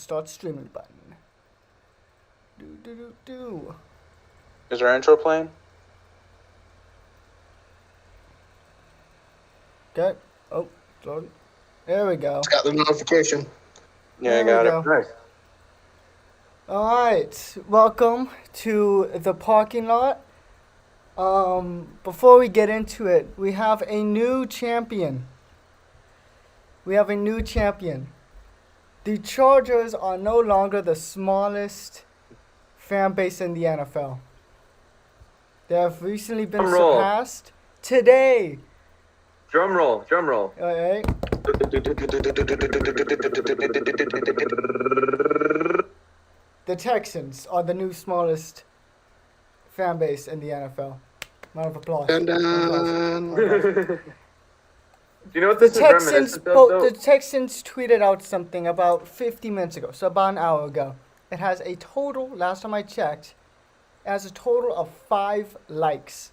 start streaming button. Do. Is our intro playing? Okay. Oh, sorry. There we go. Got the notification. Yeah, I There got we it. go. Nice. Alright, welcome to the parking lot. Before we get into it, we have a new champion. The Chargers are no longer the smallest fan base in the NFL. They have recently been Drum roll. surpassed today. Drum roll. Alright. The Texans are the new smallest fan base in the NFL. Round of applause. Dun, dun. Do you know what The this is reminiscent of, though? The Texans tweeted out something about 50 minutes ago, so about an hour ago. It has a total, last time I checked, it has a total of 5 likes.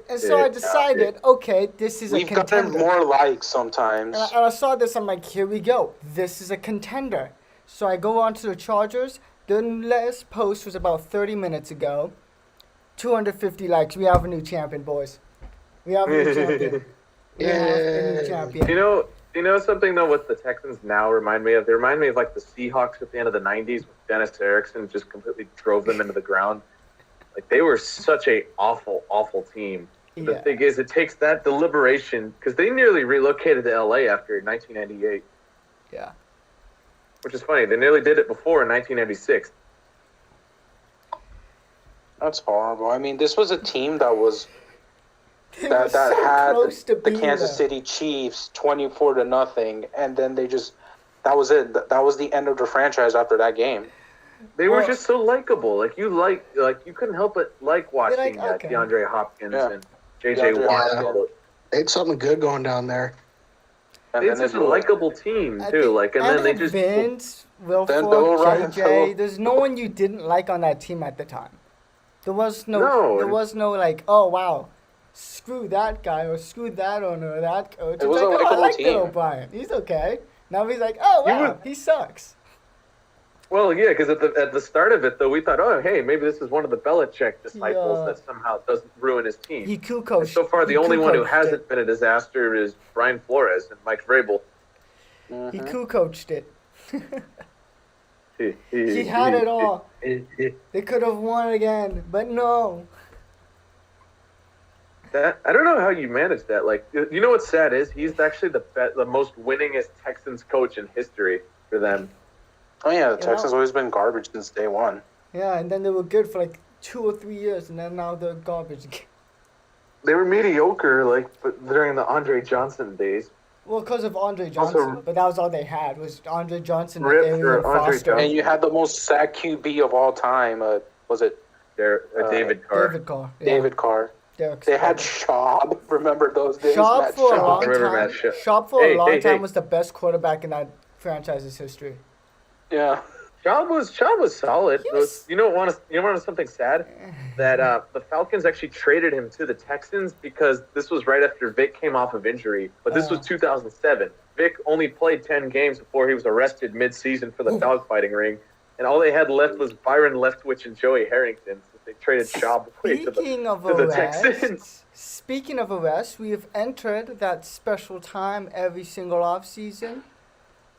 And so I decided, okay, this is a We've contender. gotten more likes sometimes. And I saw this, I'm like, here we go. This is a contender. So I go on to the Chargers. The last post was about 30 minutes ago. 250 likes. We have a new champion, boys. We have a new champion. We have a new champion. You know something though? What the Texans now remind me of? They remind me of like the Seahawks at the end of the '90s with Dennis Erickson just completely drove them into the ground. Like they were such a awful team. The Yeah. thing is, it takes that deliberation because they nearly relocated to LA after 1998, Yeah. which is funny. They nearly did it before in 1996. That's horrible. I mean, this was a team that was They that were so had close to the being Kansas there. City Chiefs 24-0, and then they just that was it. That was the end of the franchise after that game. They were Well- just so likable. Like you couldn't help but like watching okay. DeAndre Hopkins Yeah. and JJ DeAndre Watt. Hopkins. They had something good going down there. And It's then just a likable team too. Like, and then they just Vince, Wilfork, Bill, Ryan JJ. Phillip. There's no one you didn't like on that team at the time. There was no. No. There was no like, oh wow, screw that guy or screw that owner or that coach. It was It's a like, oh, I likable like Bill team. O'Brien. He's okay. Now he's like, oh You wow, would- he sucks. well, yeah, because at the start of it though, we thought, oh hey, maybe this is one of the Belichick disciples Yeah. that somehow doesn't ruin his team. He cool And coached. so far, the he only cool one who coached hasn't it. been a disaster is Brian Flores and Mike Vrabel. He cool coached it. He He had it all. They could have won again, but no. That I don't know how you manage that. Like, you know what's sad is he's actually the most winningest Texans coach in history for them. Oh yeah, the You Texans know? always been garbage since day one. Yeah, and then they were good for like 2 or 3 years, and then now they're garbage again. They were mediocre, like during the Andre Johnson days. Well, because of Andre Also- Johnson, but that was all they had was Andre Johnson and Rip Arian for Andre Foster. Johnson. And you had the most sacked QB of all time. Was it David Carr. David Carr. Yeah, David Carr? Derek They had Schaub. Schaub. Remember those days? Schaub Matt for a Schaub. long Remember time. Matt Schaub. Schaub for a Hey, long hey, time hey. was the best quarterback in that franchise's history. Yeah. Schaub was solid. He was- You know something sad? That the Falcons actually traded him to the Texans because this was right after Vic came off of injury. But this was 2007. Vic only played 10 games before he was arrested mid-season for the dogfighting ring, and all they had left was Byron Leftwich and Joey Harrington. So they traded Schaub away to the Texans. Speaking of arrests, we have entered that special time every single offseason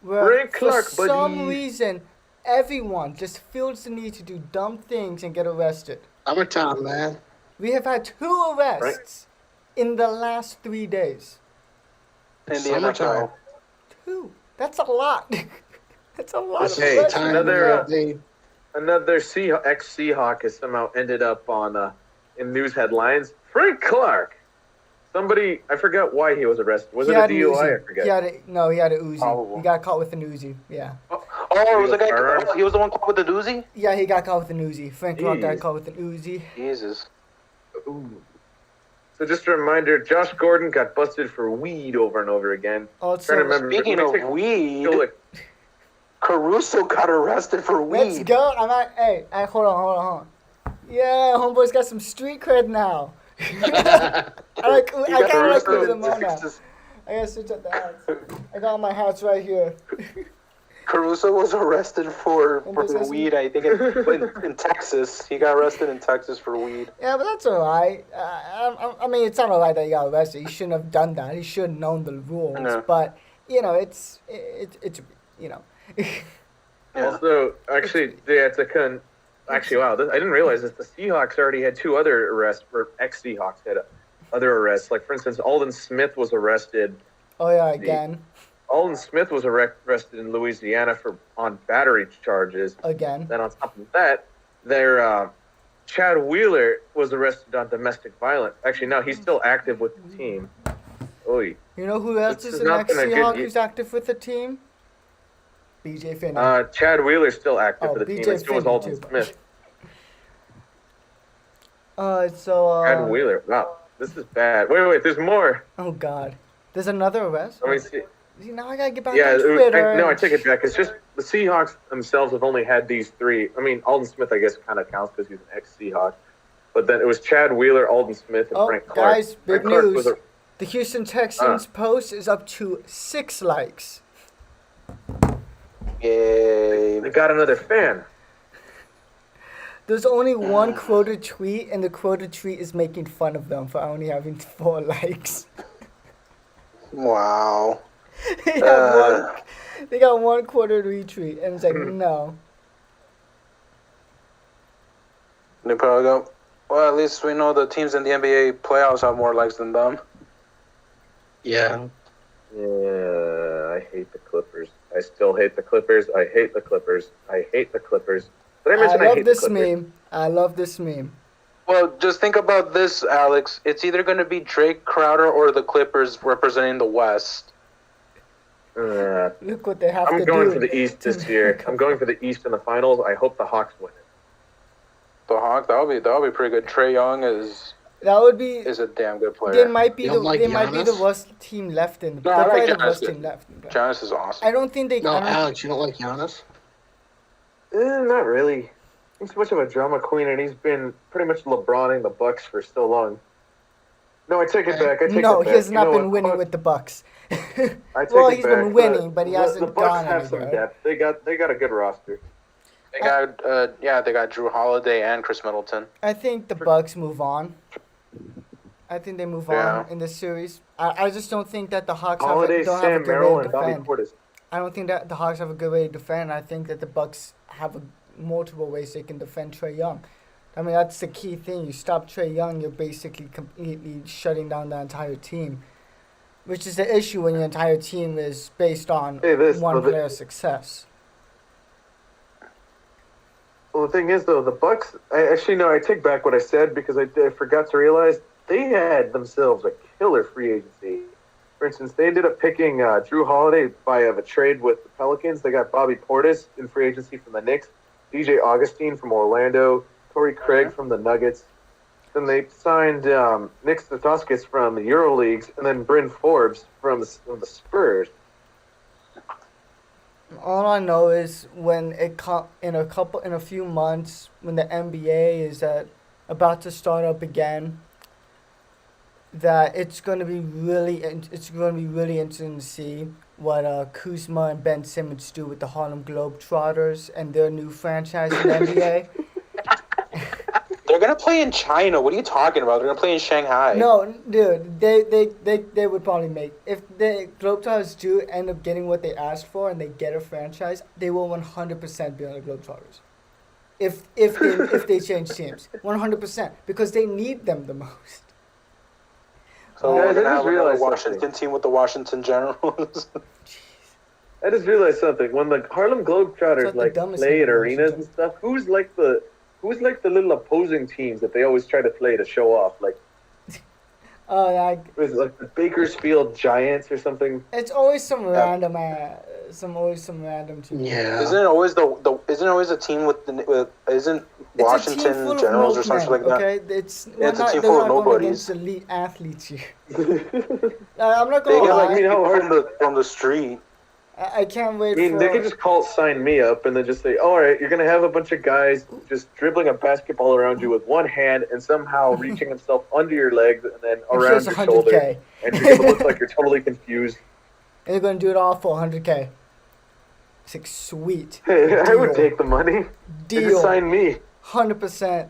where Frank for Clark, some buddy. reason everyone just feels the need to do dumb things and get arrested. Summertime, man. We have had 2 arrests in the last 3 days. In the Summertime. NFL. 2. That's a lot. That's a lot. This of is Hey, the arrests. time another, where they Another ex-Seahawk has somehow ended up on in news headlines. Frank Clark. Somebody, I forgot why he was arrested. Was He it a had an DUI? Uzi. I forget. He had a Uzi. Probably. He got caught with an Uzi. Yeah. Oh, it was the guy. Firearms? Oh, he was the one caught with the doozy. Yeah, he got caught with an Uzi. Frank Clark got Jeez. caught with an Uzi. Jesus. Ooh. So just a reminder, Josh Gordon got busted for weed over and over again. Also, Trying to remember. Speaking let me of take- weed, go look. Caruso got arrested for let's weed. go. Hey, hold on. Yeah, homeboy's got some street cred now. I kind of like Caruso moving them on now. fixes- I gotta switch up the hats. I got my hats right here. Caruso was arrested for Possession? weed. I think in Texas. He got arrested in Texas for weed. Yeah, but that's all right. I mean, it's not all right that he got arrested. He shouldn't have done that. He should have known the rules. No. But it's you know. Yeah. Also, actually, actually, wow, I didn't realize this. The Seahawks already had two other arrests, or ex-Seahawks had other arrests. Like, for instance, Alden Smith was arrested. Oh yeah, again, Alden Smith was arrested in Louisiana on battery charges. again. Then on top of that, Chad Wheeler was arrested on domestic violence. Actually, no, he's still active with the team. Oy. You know who else This is has an not been a good ex-Seahawk ye- who's active with the team? BJ Finney. Chad Wheeler's still active Oh, for the BJ team, and so was Finney, Alden too. Smith. So. Chad Wheeler, wow, this is bad. Wait, there's more. Oh God, there's another arrest. Let me see. See, now I gotta get back Yeah, on Twitter. I take it back. It's just the Seahawks themselves have only had these three. I mean, Alden Smith, I guess, kind of counts because he's an ex-Seahawk. But then it was Chad Wheeler, Alden Smith, and Oh, Frank Clark. guys, big Frank Clark news. was The Houston Texans post is up to 6 likes. Yay. they got another fan. There's only one quoted tweet, and the quoted tweet is making fun of them for only having 4 likes. Wow. they, got they got one quoted retweet, and it's like, no. They probably go, well, at least we know the teams in the NBA playoffs have more likes than them. Yeah. Yeah, I hate the Clippers. I still hate the Clippers. I hate the Clippers. I hate the Clippers. Did I I mention I, love hate this the Clippers? meme. I love this meme. Well, just think about this, Alex. It's either going to be Drake Crowder or the Clippers representing the West. Look what they have I'm to going do. for the East this year. I'm going for the East in the finals. I hope the Hawks win it. The Hawk, that'll be pretty good. Trey Young is That would be. a damn good player. They might be You the don't like they might be the Giannis? worst team left in. No, they're I like probably the Giannis, worst good. team left. Giannis is awesome. I don't think they. No, I don't, Alex, you don't like Giannis? Not really. He's so much of a drama queen, and he's been pretty much LeBroning the Bucks for so long. No, I take it back. I take no, it back. he has You not know been what? winning Fuck. with the Bucks. I take well, it he's back. been winning, but he hasn't the Bucks gone have some anywhere. depth. They got a good roster. They got they got Drew Holiday and Chris Middleton. I think the Bucks move on. I think they move Yeah. on in this series. I just don't think that the Hawks Holiday, don't have a Sam good way Merrill, to and Bobby defend. Portis. I don't think that the Hawks have a good way to defend. I think that the Bucks have multiple ways they can defend Trey Young. I mean, that's the key thing. You stop Trey Young, you're basically completely shutting down the entire team, which is the issue when your entire team is based on one player's success. Well, the thing is, though, the Bucks. I take back what I said because I forgot to realize they had themselves a killer free agency. For instance, they ended up picking Drew Holiday via a trade with the Pelicans. They got Bobby Portis in free agency from the Knicks, DJ Augustine from Orlando, Torrey Craig from the Nuggets. Then they signed Nick Stauskas from the EuroLeagues, and then Bryn Forbes from the Spurs. All I know is when in a few months, when the NBA is about to start up again, that it's going to be really interesting to see what Kuzma and Ben Simmons do with the Harlem Globetrotters and their new franchise in the NBA. They're gonna play in China. What are you talking about? They're gonna play in Shanghai. No, dude, they would probably make, if the Globetrotters do end up getting what they asked for and they get a franchise, they will 100% be on the Globetrotters. If they change teams, 100%, because they need them the most. So Guys, we're I gonna just have another realized Washington something. team with the Washington Generals. I just realized something. When the Harlem It's Globetrotters like the dumbest play thing at in arenas Washington. and stuff, who's like the little opposing teams that they always try to play to show off? Like, Like was it like the Bakersfield Giants or something? it's always some random team. Yeah. Isn't it always isn't it always a team with isn't It's a team Washington full of Generals or something like milkmen, that? Okay, it's Yeah, it's a team they're full of not going nobodies. against elite athletes here. I'm not They gonna get lie. like people from the street. I can't wait I mean, for. they could just sign me up and then just say, all right, you're going to have a bunch of guys just dribbling a basketball around you with one hand and somehow reaching himself under your legs and then around Here's your 100K. shoulder. And you're going to look like you're totally confused. And they're gonna do it all for 100K. It's like, sweet. Hey, I would Deal. take the money. They just Deal. sign me. 100%.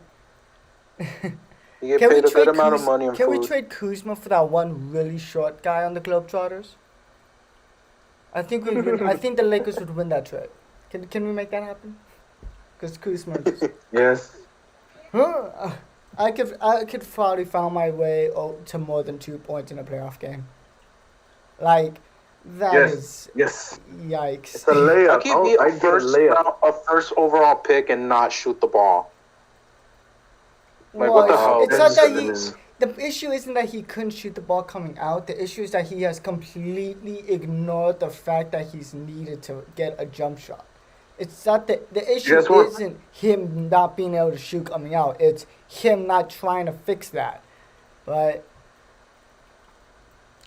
You get paid a good amount of money and Can we food. trade Kuzma for that one really short guy on the Globetrotters? I think I think the Lakers would win that trade. Can we make that happen? Because Kuzma just, Yes. I could probably find my way to more than 2 points in a playoff game. Like, that is Yes. yikes. It's a layup. How can you be I a get a first layup. a first overall pick and not shoot the ball? Like, Well, what the hell? It's not that Ben he. Simmons. The issue isn't that he couldn't shoot the ball coming out. The issue is that he has completely ignored the fact that he's needed to get a jump shot. It's not the issue guys want- isn't him not being able to shoot coming out. It's him not trying to fix that. Right?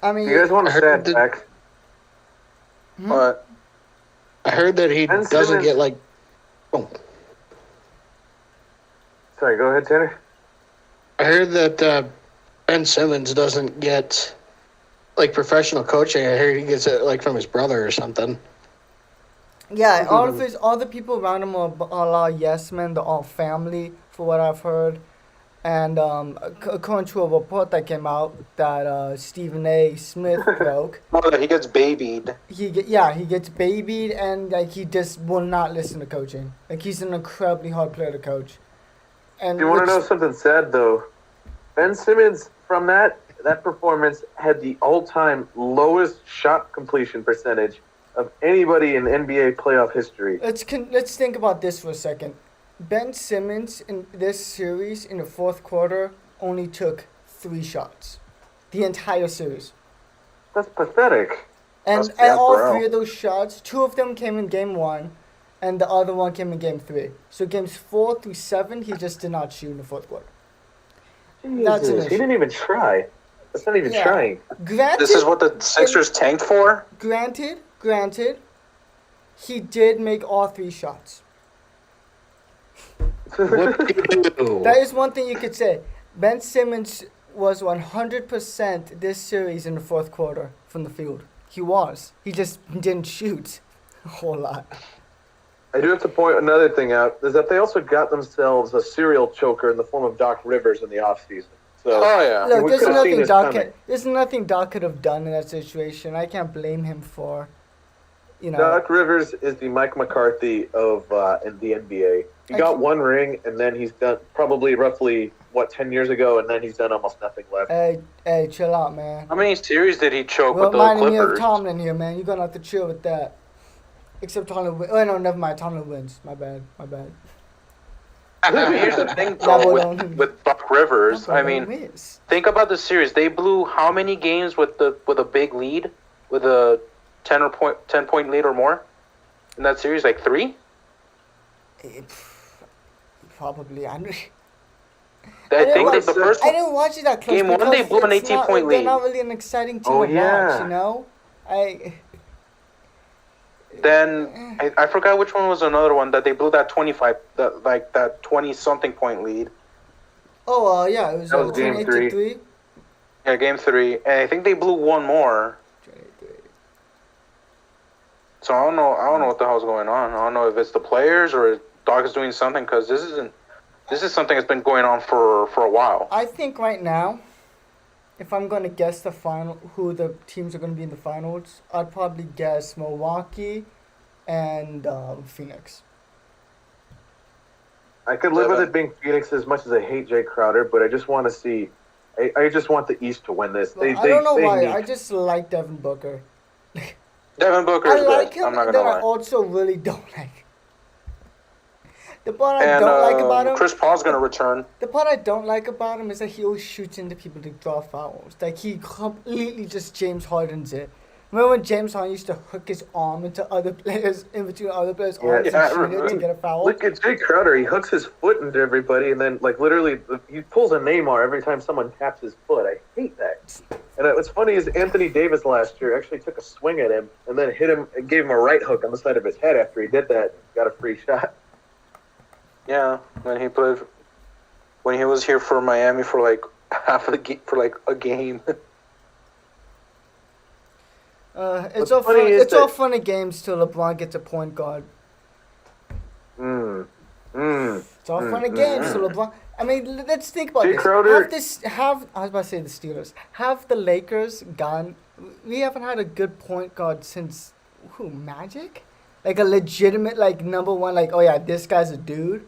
I mean, You guys want a I heard stat that- fact? But I heard that he Ben doesn't Simmons- get like. Oh, Sorry, go ahead, Tanner. I heard that Ben Simmons doesn't get like professional coaching. I heard he gets it like from his brother or something. yeah, all the people around him are all yes men. They're all family, for what I've heard. And according to a report that came out that Stephen A. Smith broke, that he gets babied. he gets babied, and like he just will not listen to coaching. Like, he's an incredibly hard player to coach. And You want to which- know something sad though? Ben Simmons from that performance had the all-time lowest shot completion percentage of anybody in NBA playoff history. Let's think about this for a second. Ben Simmons in this series in the fourth quarter only took 3 shots, the entire series, That's pathetic. and That's bad all for 3 Al. of those shots, 2 of them came in game 1, and the other one came in game 3. So games 4 through 7, he just did not shoot in the fourth quarter. That's an Jesus, he issue. didn't even try. That's not even Yeah. trying. Granted, This is what the Sixers tanked for. Granted, he did make all 3 shots. What did he do? That is one thing you could say. Ben Simmons was 100% this series in the fourth quarter from the field. He was. He just didn't shoot a whole lot. I do have to point another thing out, is that they also got themselves a serial choker in the form of Doc Rivers in the offseason. So Oh yeah. Look, we there's could've seen nothing this Doc. coming. There's nothing Doc could have done in that situation. I can't blame him for, Doc Rivers is the Mike McCarthy of in the NBA. He I got can- 1 ring, and then he's done probably roughly 10 years ago, and then he's done almost nothing left. Hey, chill out, man. How many series did he choke We're with the reminding me of Clippers? Tomlin here, man. You're gonna have to chill with that. Except Tomlin. Oh no, never mind. Tomlin wins. My bad. Here's the thing, Yeah, though, but, with Doc Rivers. I mean, wins. think about the series. They blew how many games with a big lead, with a 10 point lead or more in that series? Like 3. Probably. I didn't think watch- that the first I didn't watch it that close. Game 1, they because blew an it's 18-point They're lead. not really an exciting team Oh, to yeah. watch, you know. Then I forgot which one was another one that they blew that 25, that 20 something point lead. Yeah, it was, That was game 28 to 3. 3. Yeah, game 3, and I think they blew one more. 28-3. So I don't know what the hell's going on. I don't know if it's the players or if Doc is doing something, because this is something that's been going on for a while. I think right now, if I'm gonna guess who the teams are gonna be in the finals, I'd probably guess Milwaukee and Phoenix. I could live with it being Phoenix as much as I hate Jay Crowder, but I just want to see. I just want the East to win this. I don't know why. I just like Devin Booker. Devin Booker I is like good. him, I'm not but gonna then I lie. also really don't like. The part I And don't like about him. Chris Paul's gonna return. The part I don't like about him is that he always shoots into people to draw fouls. Like, he completely just James Hardens it. Remember when James Harden used to hook his arm into other players, in between other players' arms Yeah, and shoot it to get a foul? Look at Jay Crowder. He hooks his foot into everybody, and then literally he pulls a Neymar every time someone taps his foot. I hate that. And what's funny is Anthony Davis last year actually took a swing at him and then hit him and gave him a right hook on the side of his head after he did that. Got a free shot. Yeah, when he was here for Miami for like half of the for like a game. It's What's all funny fun. is It's all that- fun and games till LeBron gets a point guard. It's all fun and games till LeBron. I mean, let's think about Jay this. Crowder- I was about to say the Steelers. Have the Lakers gone? We haven't had a good point guard since who? Magic? Like a legitimate, like number one. Like, oh yeah, this guy's a dude.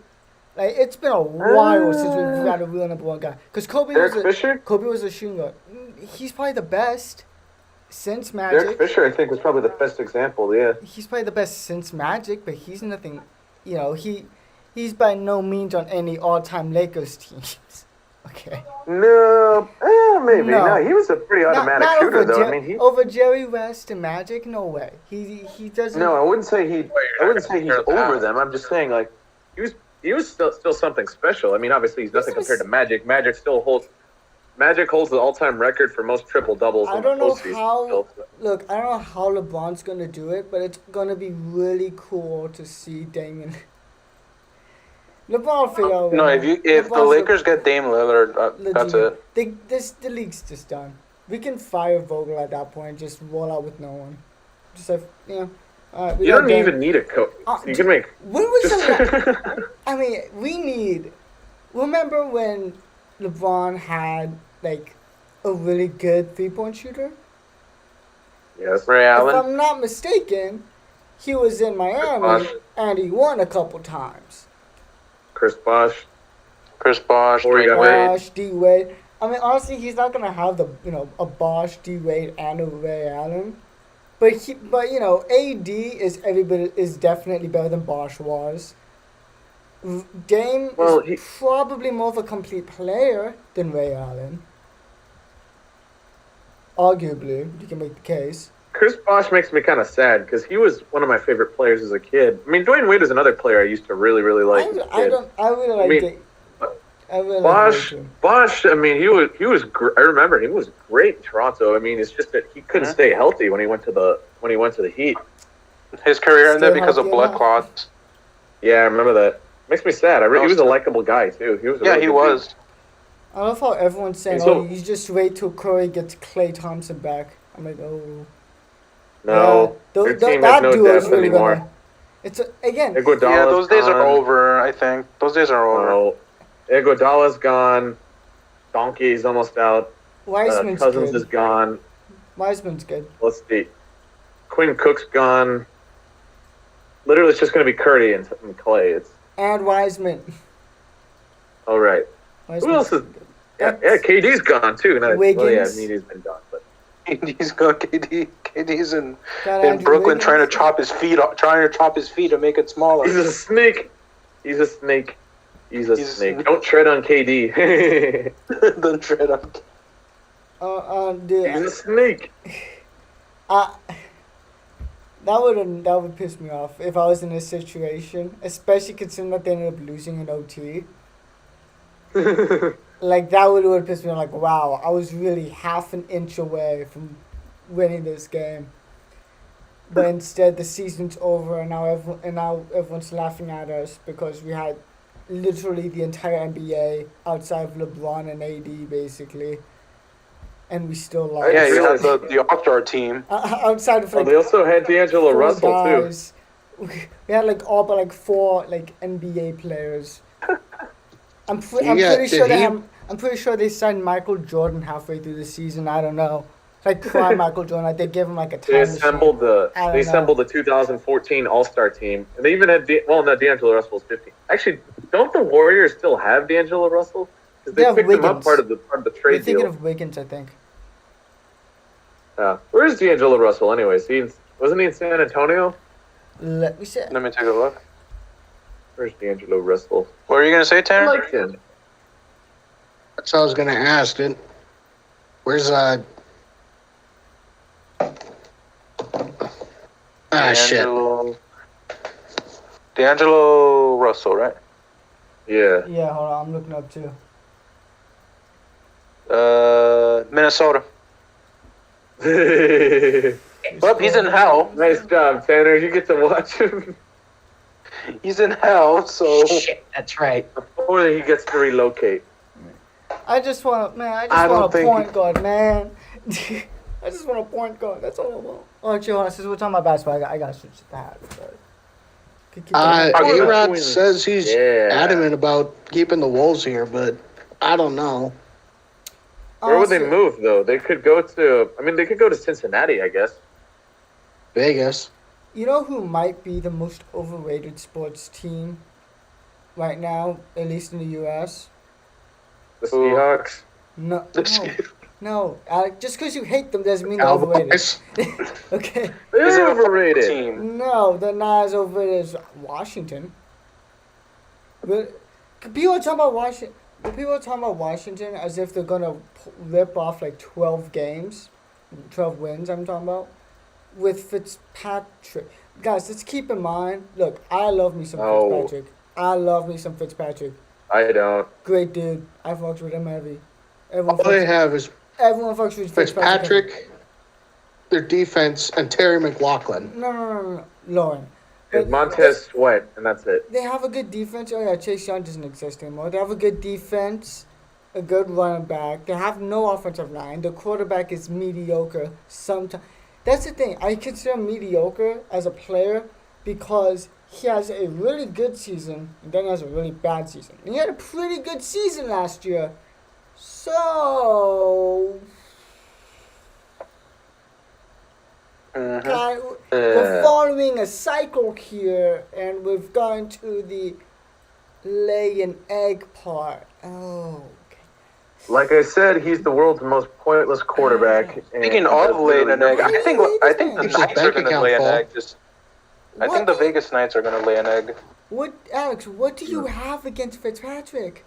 Like it's been a while since we've had a real number one guy. Cause Derek Fisher? Kobe was a shooting guard. He's probably the best since Magic. Derek Fisher, I think, was probably the best example. Yeah. He's probably the best since Magic, but he's nothing. You know, he's by no means on any all-time Lakers teams. Okay. No, maybe. No. No, he was a pretty automatic Not shooter, over though. Jer- I mean, he. over Jerry West and Magic, no way. He doesn't. No, I wouldn't say he. I wouldn't say he's compare over that. them. I'm just saying, like, he was still something special. I mean, obviously, he's nothing compared to Magic. Magic holds the all-time record for most triple doubles. I in don't the know postseason. how. Look, I don't know how LeBron's gonna do it, but it's gonna be really cool to see Damian. LeBron will figure out. No, if the LeBron's Lakers get Dame Lillard, that's it. The league's just done. We can fire Vogel at that point. Just roll out with no one. Just like we You got don't Dame. even need a coach. Uh, You can make. When was the Just, I mean, we need. Remember when LeBron had like a really good 3-point shooter? yes. Ray If Allen. I'm not mistaken, he was in Miami Bosh. and he won a couple times. Chris Bosh. Chris Bosh, Or you Dwayne got Wade. Bosh, D Wade. I mean, honestly, he's not gonna have the a Bosh, D Wade, and a Ray Allen, but AD is definitely better than Bosh was. Dame Well, is probably more of a complete player than Ray Allen. Arguably, you can make the case. Chris Bosh makes me kind of sad because he was one of my favorite players as a kid. I mean, Dwayne Wade is another player I used to really like. as a kid. I really like mean, Dame. I really like Bosh, Dame too. Bosh. I mean, he was. I remember he was great in Toronto. I mean, it's just that he couldn't stay healthy when he went to the Heat. His career ended Still because of healthy blood enough. clots. Yeah, I remember that. Makes me sad. He was a likable guy too. He was. A Yeah, really he good was. dude. I love how everyone's saying, And so- "Oh, you just wait till Curry gets Klay Thompson back." I'm like, "Oh, No, their team has that no duo is depth really anymore. gonna." It's again. Iguodala's Yeah, those days are gone. over. I think those days are over. No, Iguodala's gone. Donkey's almost out. Wiseman's Cousins good. is gone. Wiseman's good. Let's see. Quinn Cook's gone. Literally, it's just going to be Curry and Clay. It's And Wiseman. all right. Wiseman's else is- good. Yeah, That's- KD's gone too. No, well, yeah, Wiggins. he's been gone, but KD's going. KD's in Got in Andrew Brooklyn Wiggins. trying to chop his feet off, to make it smaller. he's a snake. He's a snake. He's a He's a snake. snake. Don't tread on KD. The tread up. Dude, he's a snake. that would piss me off if I was in this situation, especially considering that they ended up losing in OT. Like that would piss me off. Like, wow, I was really half an inch away from winning this game, but instead the season's over, and now everyone's laughing at us because we had literally the entire NBA outside of LeBron and AD basically, and we still lost. Yeah, you had the All-Star team. Outside of Oh, like they also had D'Angelo 4 Russell too. guys. We had like all but like 4 like NBA players. I'm pretty sure they signed Michael Jordan halfway through the season. I don't know, like prime Michael Jordan. Like they gave him like a time They machine. assembled the I don't they know. assembled the 2014 All-Star team, and they even had D'Angelo Russell was 15. Actually, don't the Warriors still have D'Angelo Russell? Because They they have picked him up Wiggins. part of the You're trade thinking deal. of Wiggins, I think. Yeah. Where's D'Angelo Russell, anyways? Wasn't he in San Antonio? Let me see. Let me take a look. Where's D'Angelo Russell? What were you gonna say, I Tanner? like him. That's what I was gonna ask, dude. Where's shit. D'Angelo Russell, right? Yeah. Yeah, hold on. I'm looking up too. Minnesota. Nice Well, he's in hell. job, Tanner. You get to watch him He's in hell, so Shit, that's right. before he gets to relocate. I just want I a don't think- point guard, man. I just want a point guard. That's all I want. Oh, chill. Since we're talking about basketball, I got to switch to that. But keep going. A-Rod Twins. says he's Yeah. adamant about keeping the Wolves here, but I don't know. Where would they Honestly, move though? They could go to. I mean, they could go to Cincinnati, I guess. Vegas. You know who might be the most overrated sports team right now, at least in the U.S.? The Seahawks. No, The no. Just because you hate them doesn't mean they're overrated. Cowboys. Okay. Is it They're a overrated. team? No, they're not as overrated as Washington. But people are talking about Washington. People are talking about Washington as if they're gonna rip off like 12 games, 12 wins. I'm talking about with Fitzpatrick. Guys, let's keep in mind. Look, I love me some No. Fitzpatrick. I love me some Fitzpatrick. I don't. Great dude. I've fucked with him heavy. All Everyone they fucks, have is everyone fucks with Fitzpatrick. Fitzpatrick, their defense, and Terry McLaughlin. No, Lauren. It's Montez Sweat, and that's it. They have a good defense. Oh yeah, Chase Young doesn't exist anymore. They have a good defense, a good running back. They have no offensive line. The quarterback is mediocre. Sometimes that's the thing. I consider him mediocre as a player because he has a really good season and then he has a really bad season. And he had a pretty good season last year. So Mhm. we're following a cycle here, and we've gone to the lay an egg part. Oh, okay. Like I said, he's the world's most pointless quarterback. and Speaking that's of laying an egg, really- I think the Keeps his Knights are bank going to account lay an full. egg. I think the Vegas Knights are going to lay an egg. What, Alex? What do you have against Fitzpatrick?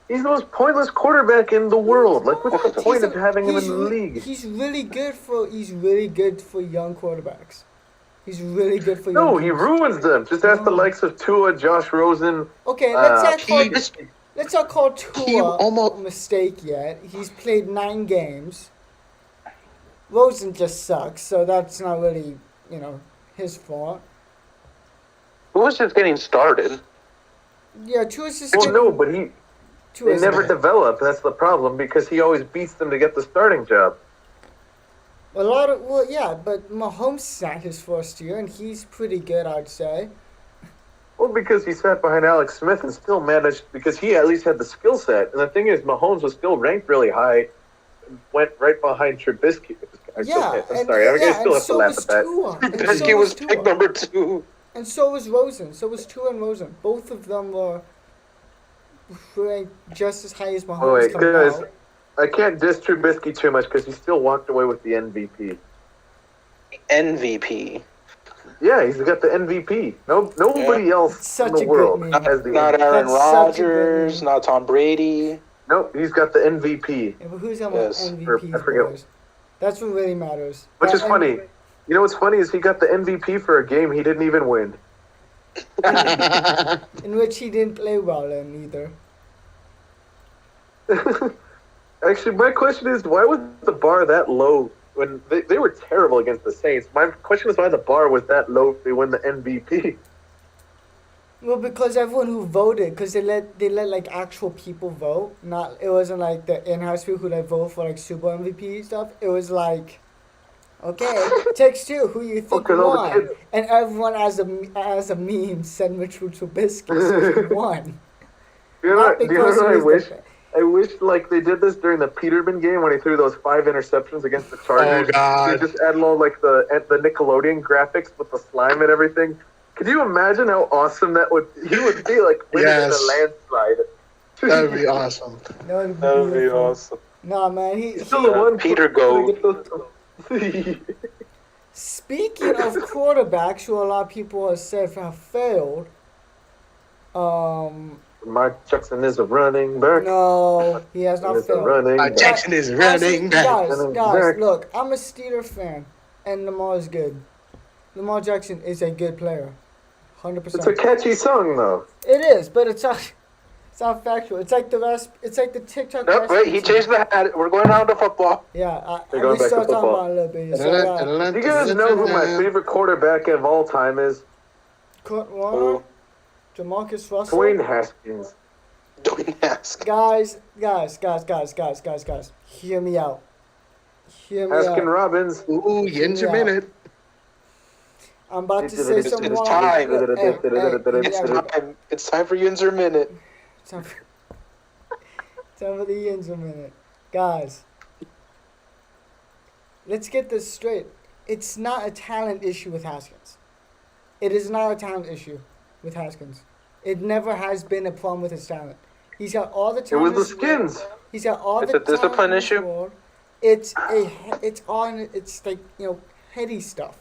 He's the most pointless quarterback in the world. Like, what's the point of having him in the league? He's really good for young quarterbacks. He's really good for young. No, he teams. ruins them. Just ask the No. likes of Tua, Josh Rosen. Okay, let's He not call he Tua almost- a mistake yet. He's played 9 games. Rosen just sucks, so that's not really, his fault. Who was just getting started? Yeah, Tua's just. Well, no, but they Tua's never develop. That's the problem because he always beats them to get the starting job. But Mahomes not his first year, and he's pretty good, I'd say. Well, because he sat behind Alex Smith and still managed, because he at least had the skill set. And the thing is, Mahomes was still ranked really high, went right behind Trubisky. I'm sorry, I still have to laugh at that. Tua. And so Trubisky was Tua. pick number 2. And so was Rosen. So was Tua and Rosen. Both of them were ranked just as high as Mahomes Oh, wait, coming guys, out. I can't diss Trubisky too much because he still walked away with the MVP. MVP. Yeah, he's got the MVP. Nobody else It's such in a the good world meme. has the Not MVP. Aaron That's such a good Rodgers, meme. not Tom Brady. Nope, he's got the MVP, Yeah, but who's on Yes. MVPs, I forget. boys? That's what really matters. which is And- funny. You know what's funny is he got the MVP for a game he didn't even win. In which he didn't play well in either. Actually, my question is, why was the bar that low when they were terrible against the Saints? My question is why the bar was that low if they win the MVP. Well, because everyone who voted, because they let like actual people vote. Not it wasn't like the in-house people who like vote for like Super Bowl MVP stuff. It was like, okay, text 2, who you think Because all the won, kids- and everyone as a meme said Mitchell Trubisky so he won. Do you know, Not do you know because what he I was wish? the- I wish like they did this during the Peterman game when he threw those 5 interceptions against the Chargers. Oh, God. They just added all like the Nickelodeon graphics with the slime and everything. Could you imagine how awesome that would? He would be like winning Yes. in a landslide. That would be awesome. That would be beautiful. Nah, man, He's still the Yeah, one Peter Goat. Speaking of quarterbacks who a lot of people have said have failed, Mark Jackson is a running back. no, he has not Is a failed. running back. Jackson is running back. Guys, Running guys, back. look, I'm a Steeler fan, and Lamar is good. Lamar Jackson is a good player, 100%. It's a catchy song though. It is, but it's not factual. It's like the TikTok. Nope, wait, he recipe changed the hat. We're going on to football. Yeah, I They're going we back to start talking football. about it a little bit. So, Do you guys know who my favorite quarterback of all time is? Kurt Warner, Who? Jamarcus Russell. Dwayne Haskins. Don't ask. Guys, hear me out. Hear me Baskin out. Robbins. Ooh, yin's a Yeah. minute. I'm about to say some It's more. time. Hey, hey, It's yeah, time. It's time for Yinzer Minute. time for the Yinzer minute. Guys, let's get this straight. It's not a talent issue with Haskins. It is not a talent issue with Haskins. It never has been a problem with his talent. He's got all the It talent. was the skins. He's got all It's the a discipline talent in this issue? world. It's like, heady stuff.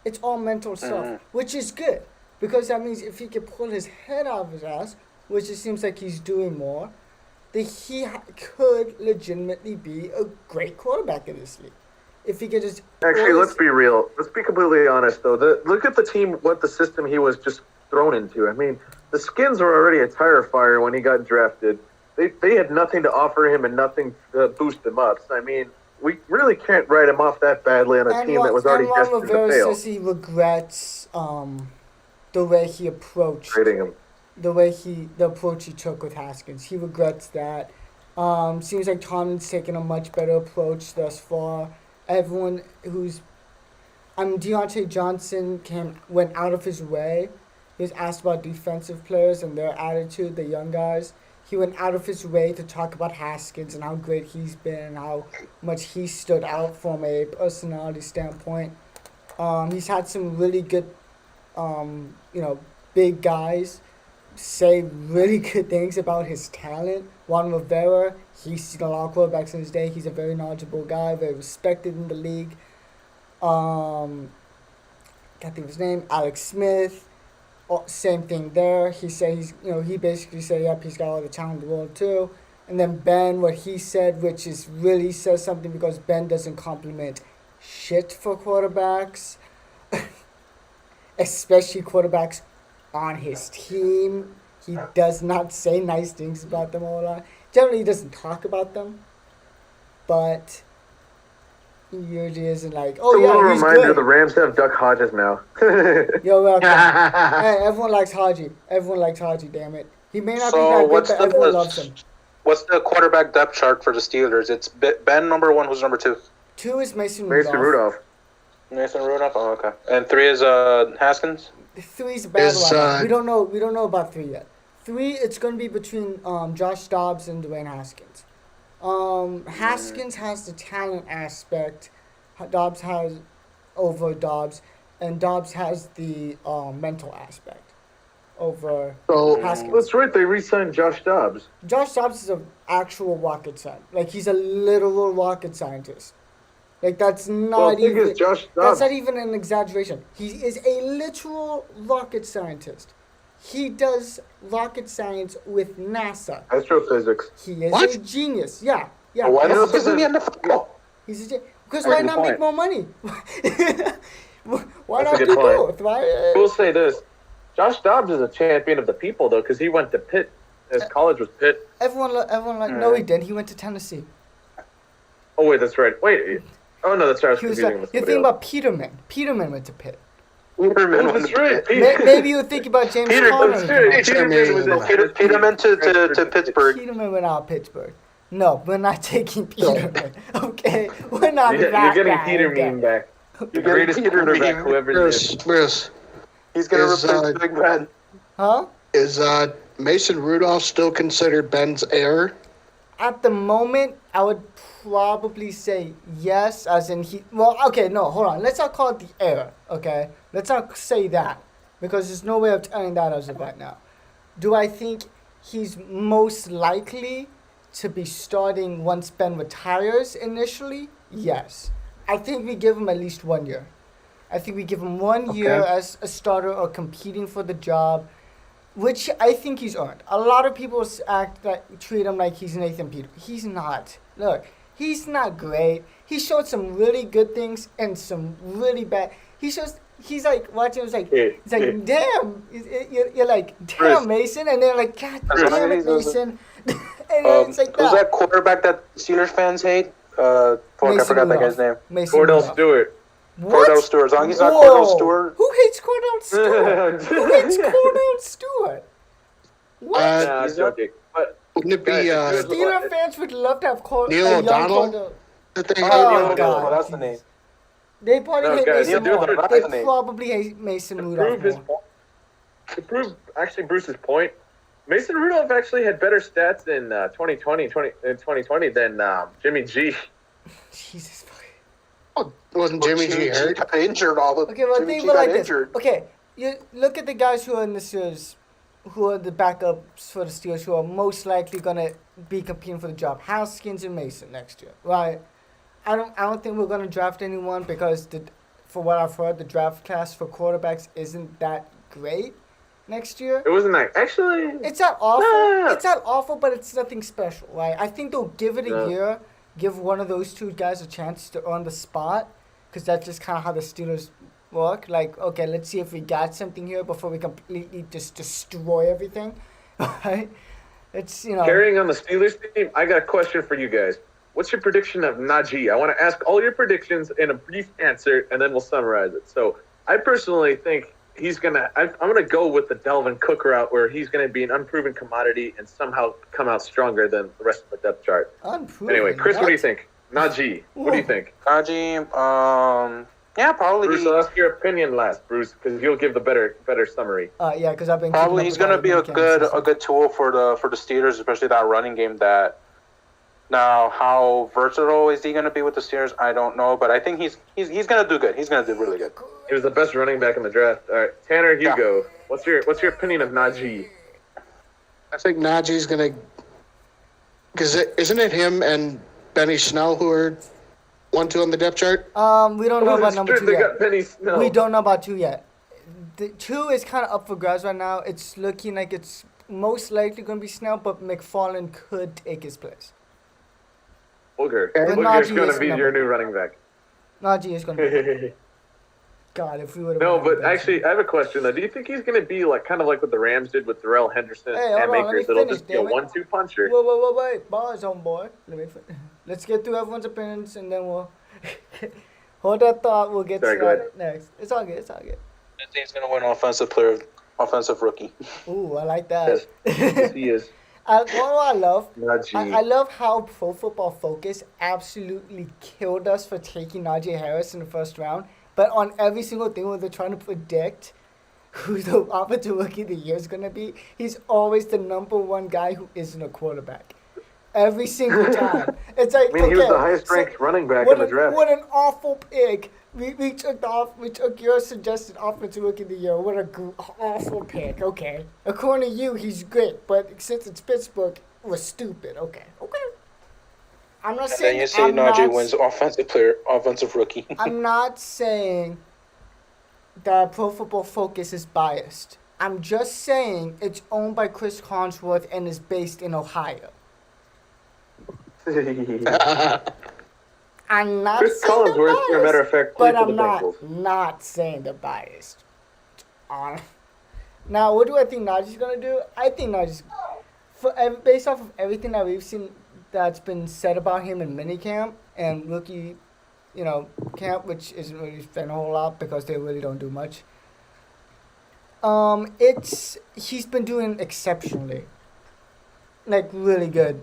It's all mental stuff, which is good because that means if he can pull his head out of his ass, which it seems like he's doing more, then he could legitimately be a great quarterback in this league. If he could just Actually, always- let's be real. Let's be completely honest, though. Look at the team, what the system he was just thrown into. I mean, the Skins were already a tire fire when he got drafted. They had nothing to offer him and nothing to boost him up. So, I mean, we really can't write him off that badly on a team that was already Ron destined to Rivera fail. says he regrets the way he approached Trading him. the approach he took with Haskins. He regrets that. Seems like Tomlin's taken a much better approach thus far. Everyone who's Deontay Johnson went out of his way. He was asked about defensive players and their attitude, the young guys. He went out of his way to talk about Haskins and how great he's been and how much he stood out from a personality standpoint. He's had some really good, big guys say really good things about his talent. Juan Rivera, he's seen a lot of quarterbacks in his day. He's a very knowledgeable guy, very respected in the league. Can't think of his name. Alex Smith, same thing there. He said he basically said, yep, he's got all the talent in the world too. And then Ben, what he said, which is really says something because Ben doesn't compliment shit for quarterbacks, especially quarterbacks on his team. He does not say nice things about them a whole lot. Generally, he doesn't talk about them, but he usually isn't like, It's a oh little yeah, he's reminder good. the Rams have Duck Hodges now. You're welcome. Hey, everyone likes Haji. Everyone likes Haji, damn it. He may not be So that good, what's but everyone loves him. what's the quarterback depth chart for the Steelers? It's Ben number 1. Who's number 2? 2 is Mason Mason Rudolph. Rudolph. Nathan Rudolph. Oh, okay. And 3 is Haskins. 3 is a bad Is, one. We don't know about 3 yet. 3, it's going to be between Josh Dobbs and Dwayne Haskins. Haskins has the talent aspect. Dobbs has over Dobbs, and Dobbs has the mental aspect over So, Haskins. That's right. They re-signed Josh Dobbs. Josh Dobbs is an actual rocket scientist. Like, he's a literal rocket scientist. Like, that's not Well, the thing even... is, Josh That's Dobbs. not even an exaggeration. He is a literal rocket scientist. He does rocket science with NASA. Astrophysics. He is What? a genius. Yeah. Why Yeah, not so isn't he in the football? He's a because That's why a good not make point. more money? Why That's a not good do point. both? Why? I will say this: Josh Dobbs is a champion of the people, though, because he went to Pitt. His college was Pitt. Everyone no, he didn't. He went to Tennessee. Oh wait, that's right. Wait. Oh no, that's right. I was He was confusing him with you're somebody thinking else. about Peterman. Peterman went to Pitt. Peterman. Oh, that's right. Maybe you think about James Peter- Conner. That's right. Peterman was in- Peterman to Pittsburgh. Peterman went out of Pittsburgh. No, we're not taking Peterman. Okay, we're not. You're that getting guy, Peter okay. meme back. The getting greatest Peter quarterback meme. who ever Bruce, lived. Bruce, He's gonna Is, replace Big Ben. Huh? is Mason Rudolph still considered Ben's heir? At the moment, I would probably say yes, as in he. Well, okay, no, hold on. Let's not call it the heir, okay? Let's not say that, because there's no way of telling that as of right now. Do I think he's most likely to be starting once Ben retires initially? Yes. I think we give him at least 1 year. I think we give him 1 year as a starter or competing for the job, which I think he's earned. A lot of people treat him like he's Nathan Peter. He's not. Look, he's not great. He showed some really good things and some really bad. He's like watching. It's like damn. You're like damn, Chris. Mason, and they're like God Chris. damn it, Mason. And then it's like Who's that. that quarterback that Steelers fans hate? Fuck, I Mason forgot that Rudolph. guy's name. Mason Cordell Rudolph. Stewart. What? Cordell Stewart. As long as he's not Whoa. Cordell Stewart. Who hates Cordell Stewart? Who hates Cordell Stewart? What? Nah, I'm He's not- joking. But Wouldn't it be Guys, Steeler fans would love to have Neil a young O'Donnell? Cordell. that they Oh, hate. God. Oh, that's the name. They probably No, hate guys, Mason Neil Moore. Dillard, They that's the name. probably hate Mason To Rudolph prove his more. point, to prove actually Bruce's point, Mason Rudolph actually had better stats in 2020 than Jimmy G. Jesus fuck. Oh, wasn't Jimmy G hurt? got injured all the Okay, well, Jimmy think G about it got like this. injured. Okay, you look at the guys who are in the Steelers, who are the backups for the Steelers, who are most likely gonna be competing for the job. Haskins and Mason next year, right? I don't think we're gonna draft anyone because for what I've heard, the draft class for quarterbacks isn't that great next year. It wasn't that actually. It's not awful. Nah. It's not awful, but it's nothing special, right? I think they'll give it a Yeah. year, give one of those two guys a chance to earn the spot, because that's just kind of how the Steelers work. Like, okay, let's see if we got something here before we completely just destroy everything, right? It's, you know. Carrying on the Steelers team, I got a question for you guys. What's your prediction of Najee? I want to ask all your predictions in a brief answer, and then we'll summarize it. So, I personally think I'm gonna go with the Dalvin Cook route, where he's gonna be an unproven commodity and somehow come out stronger than the rest of the depth chart. Unproven. Anyway, Chris, what do you think? Najee, what do you Whoa. think? Najee, yeah, probably. Bruce, I'll ask your opinion last, Bruce, because you'll give the better summary. Yeah, because I've been Probably keeping he's up with gonna all the be a mechanics and good tool for the Steelers, especially that running game. That now, how versatile is he gonna be with the Steelers? I don't know, but I think he's gonna do good. He's gonna do really good. He was the best running back in the draft. All right, Tanner, you Yeah. go. What's your opinion of Najee? I think Najee's gonna, because isn't it him and Benny Snell who are 1-2 on the depth chart? We don't know about number two They yet. got Penny Snell. We don't know about 2 yet. The 2 is kind of up for grabs right now. It's looking like it's most likely going to be Snell, but McFarland could take his place. Booger. But Booger's Najee going is to be number- your new running back. Najee is going to be. God, if we would have. No, but actually, I have a question though. Do you think he's going to be like kind of like what the Rams did with Darrell Henderson Hey, and hold on, let me Makers? That'll finish, just be a damn it. 1-2 puncher. Wait. Bars on, boy. Let's get through everyone's opinions and then we'll. Hold that thought. We'll get Sorry, to go that ahead. next. It's all good. I think he's gonna win offensive rookie. Ooh, I like that. Yes, he is. What do I love? Najee. I love how Pro Football Focus absolutely killed us for taking Najee Harris in the first round. But on every single thing where they're trying to predict who the offensive rookie of the year is going to be, he's always the number one guy who isn't a quarterback. Every single time. It's like, I mean, he was okay, the highest ranked so running back what in the an- draft. What an awful pick. We took your suggested offensive rookie of the year. What a awful pick. Okay. According to you, he's great, but since it's Pittsburgh, it was stupid. Okay. I'm not And saying then you say I'm Najee not- wins offensive rookie. I'm not saying that Pro Football Focus is biased. I'm just saying it's owned by Chris Collinsworth and is based in Ohio. I'm not Chris saying they're Collinsworth, as a matter of biased, fact, played but for the I'm Bengals. not saying they're biased. Now, what do I think Najee's gonna do? I think Najee's, based off of everything that we've seen that's been said about him in minicamp and rookie, camp, which isn't really been a whole lot because they really don't do much. He's been doing exceptionally, like really good,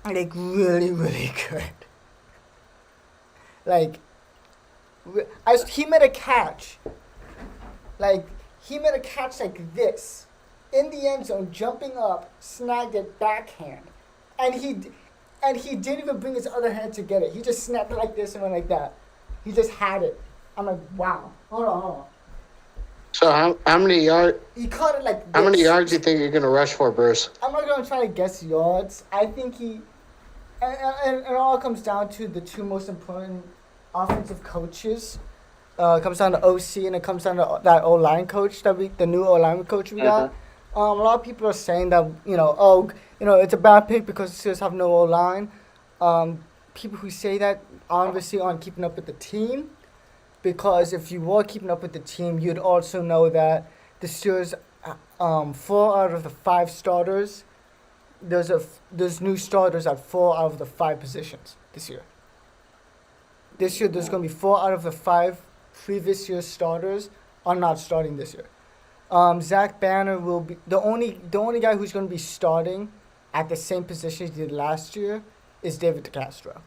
like really good. Like, he made a catch. Like, he made a catch like this. In the end zone, jumping up, snagged it backhand. And he didn't even bring his other hand to get it. He just snapped it like this and went like that. He just had it. I'm like, wow. Hold on. So how many yards? He caught it like this. How many yards do you think you're gonna rush for, Bruce? I'm not going to try to guess yards. I think and it all comes down to the two most important offensive coaches. It comes down to OC and it comes down to that O-line coach the new O-line coach we got. A lot of people are saying that it's a bad pick because the Steelers have no O-line. People who say that obviously aren't keeping up with the team, because if you were keeping up with the team, you'd also know that the Steelers, 4 out of the 5 starters, there's new starters at 4 out of the 5 positions this year. This year, there's going to be 4 out of the 5 previous year starters are not starting this year. Zach Banner will be the only guy who's going to be starting at the same position he did last year is David DeCastro.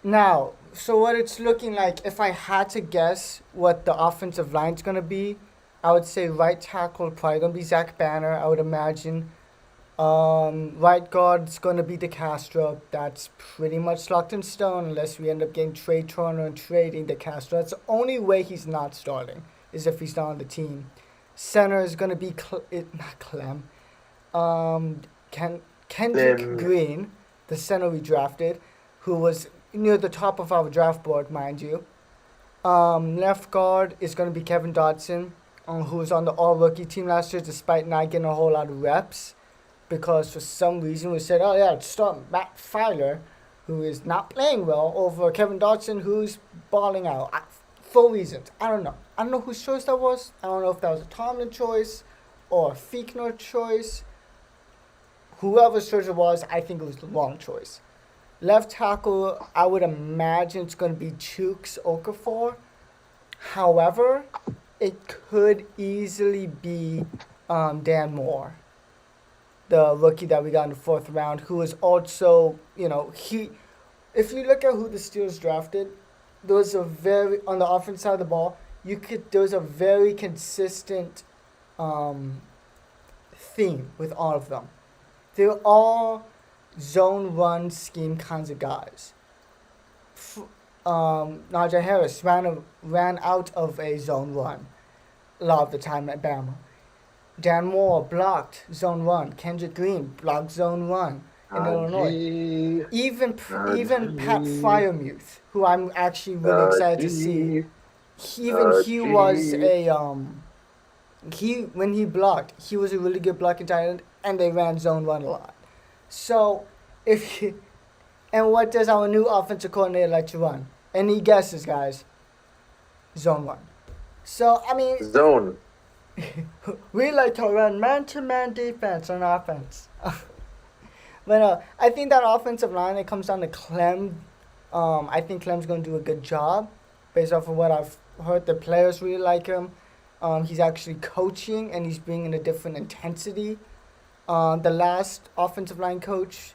Now, so what it's looking like, if I had to guess what the offensive line's going to be, I would say right tackle probably going to be Zach Banner, I would imagine. Right guard's going to be DeCastro. That's pretty much locked in stone unless we end up getting Trey Turner and trading DeCastro. That's the only way he's not starting, is if he's not on the team. Center is going to be not Clem. Kendrick Then- Green, the center we drafted, who was near the top of our draft board, mind you. Left guard is going to be Kevin Dotson, who was on the all-rookie team last year despite not getting a whole lot of reps. Because for some reason we said, oh yeah, let's start Matt Filer, who is not playing well, over Kevin Dotson, who's balling out. For reasons. I don't know. I don't know whose choice that was. I don't know if that was a Tomlin choice or a Fiechner choice. Whoever's choice it was, I think it was the wrong choice. Left tackle, I would imagine it's going to be Chooks Okafor. However, it could easily be Dan Moore, the rookie that we got in the 4th round, who is also, if you look at who the Steelers drafted, there was on the offense side of the ball, there was a very consistent theme with all of them. They were all zone run scheme kinds of guys. Najee Harris ran out of a zone run a lot of the time at Bama. Dan Moore blocked zone run. Kendrick Green blocked zone run in Illinois. Even Pat Fryermuth, who I'm actually really excited to see. When he blocked, he was a really good blocking tight end, and they ran zone run a lot. So and what does our new offensive coordinator like to run? Any guesses, guys? Zone run. So I mean, Zone. we like to run man-to-man defense on offense. But I think that offensive line, it comes down to Clem. I think Clem's going to do a good job based off of what I've heard. The players really like him. He's actually coaching, and he's bringing a different intensity. The last offensive line coach,